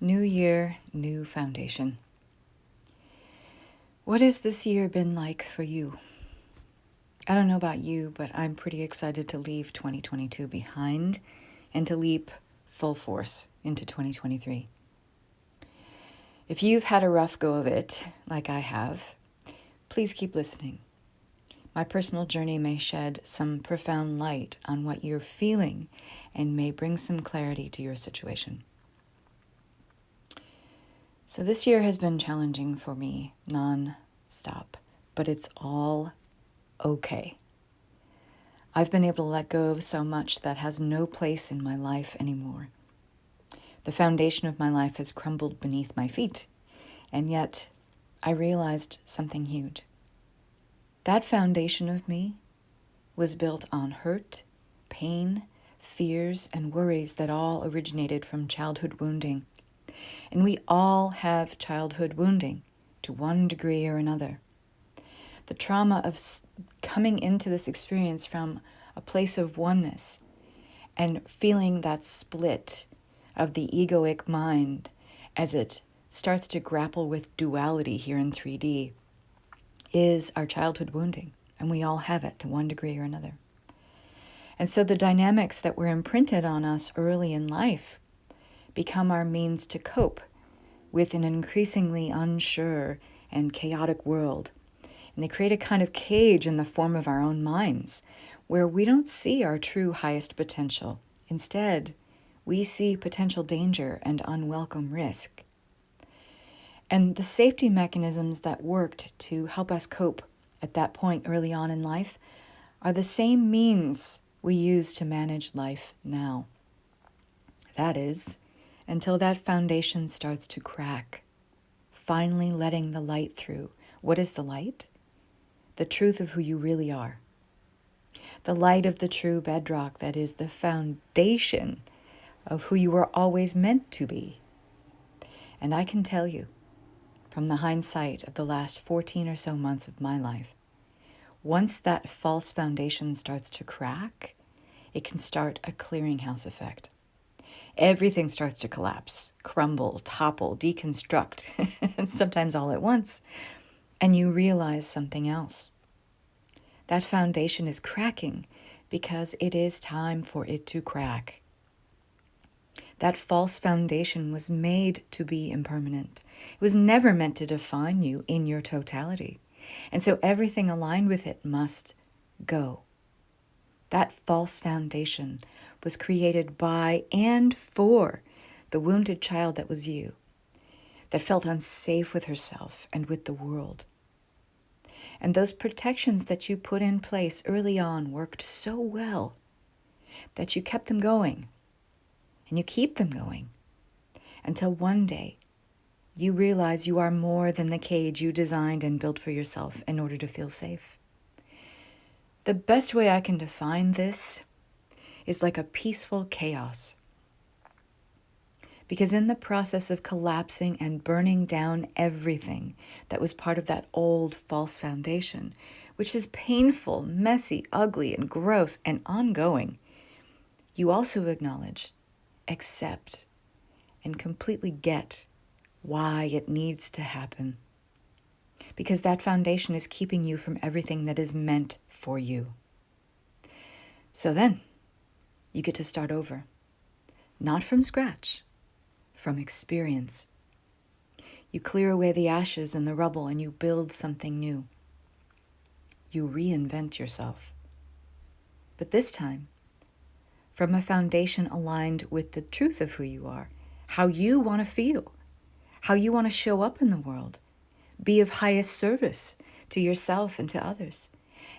New year, new foundation. What has this year been like for you? I don't know about you, but I'm pretty excited to leave 2022 behind and to leap full force into 2023. If you've had a rough go of it, like I have, please keep listening. My personal journey may shed some profound light on what you're feeling and may bring some clarity to your situation. So this year has been challenging for me non-stop, but it's all okay. I've been able to let go of so much that has no place in my life anymore. The foundation of my life has crumbled beneath my feet, and yet I realized something huge. That foundation of me was built on hurt, pain, fears, and worries that all originated from childhood wounding. And we all have childhood wounding to one degree or another. The trauma of coming into this experience from a place of oneness and feeling that split of the egoic mind as it starts to grapple with duality here in 3D is our childhood wounding, and we all have it to one degree or another. And so the dynamics that were imprinted on us early in life become our means to cope with an increasingly unsure and chaotic world. And they create a kind of cage in the form of our own minds, where we don't see our true highest potential. Instead, we see potential danger and unwelcome risk. And the safety mechanisms that worked to help us cope at that point early on in life are the same means we use to manage life now. That is, until that foundation starts to crack, finally letting the light through. What is the light? The truth of who you really are. The light of the true bedrock that is the foundation of who you were always meant to be. And I can tell you, from the hindsight of the last 14 or so months of my life, once that false foundation starts to crack, it can start a clearinghouse effect. Everything starts to collapse, crumble, topple, deconstruct, and sometimes all at once. And you realize something else. That foundation is cracking because it is time for it to crack. That false foundation was made to be impermanent. It was never meant to define you in your totality. And so everything aligned with it must go. That false foundation was created by and for the wounded child that was you, that felt unsafe with herself and with the world. And those protections that you put in place early on worked so well that you kept them going, and you keep them going until one day you realize you are more than the cage you designed and built for yourself in order to feel safe. The best way I can define this is like a peaceful chaos. Because in the process of collapsing and burning down everything that was part of that old false foundation, which is painful, messy, ugly, and gross and ongoing, you also acknowledge, accept, and completely get why it needs to happen. Because that foundation is keeping you from everything that is meant for you. So then, you get to start over. Not from scratch, from experience. You clear away the ashes and the rubble and you build something new. You reinvent yourself. But this time, from a foundation aligned with the truth of who you are, how you want to feel, how you want to show up in the world, be of highest service to yourself and to others.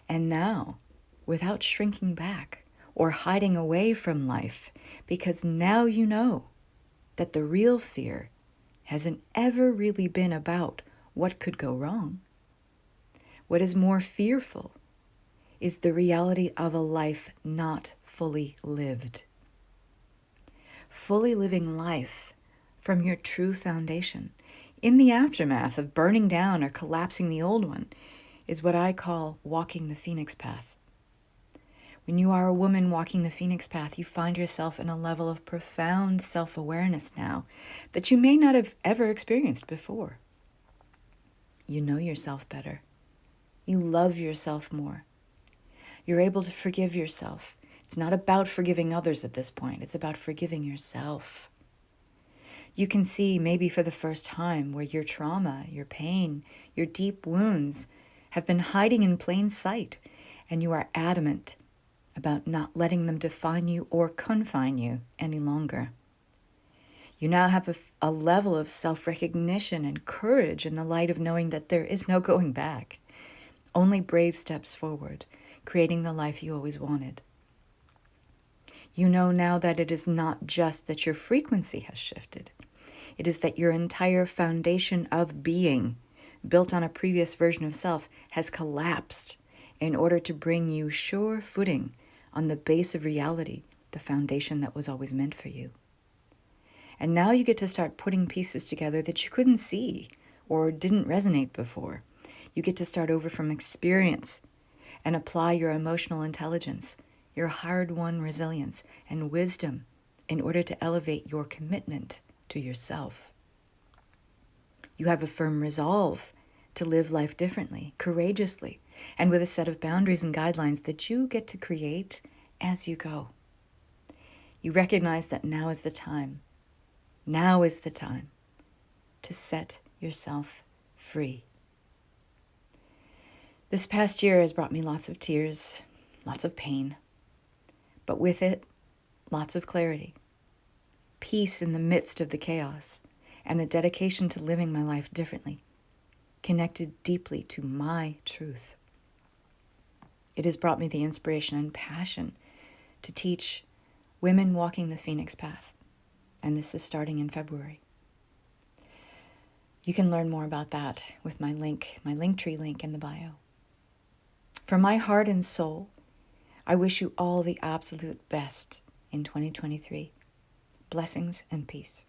And now, without shrinking back or hiding away from life, because now you know that the real fear hasn't ever really been about what could go wrong. What is more fearful is the reality of a life not fully lived. Fully living life from your true foundation in the aftermath of burning down or collapsing the old one is what I call walking the phoenix path. When you are a woman walking the Phoenix path, you find yourself in a level of profound self-awareness now that you may not have ever experienced before. You know yourself better. You love yourself more. You're able to forgive yourself. It's not about forgiving others at this point. It's about forgiving yourself. You can see maybe for the first time where your trauma, your pain, your deep wounds have been hiding in plain sight, and you are adamant about not letting them define you or confine you any longer. You now have a level of self-recognition and courage in the light of knowing that there is no going back, only brave steps forward, creating the life you always wanted. You know now that it is not just that your frequency has shifted. It is that your entire foundation of being, built on a previous version of self, has collapsed in order to bring you sure footing on the base of reality, the foundation that was always meant for you. And now you get to start putting pieces together that you couldn't see or didn't resonate before. You get to start over from experience and apply your emotional intelligence, your hard-won resilience and wisdom in order to elevate your commitment to yourself. You have a firm resolve to live life differently, courageously, and with a set of boundaries and guidelines that you get to create as you go. You recognize that now is the time. Now is the time to set yourself free. This past year has brought me lots of tears, lots of pain, but with it, lots of clarity, peace in the midst of the chaos, and a dedication to living my life differently, connected deeply to my truth. It has brought me the inspiration and passion to teach women walking the Phoenix path, and this is starting in February. You can learn more about that with my Linktree link in the bio. From my heart and soul, I wish you all the absolute best in 2023. Blessings and peace.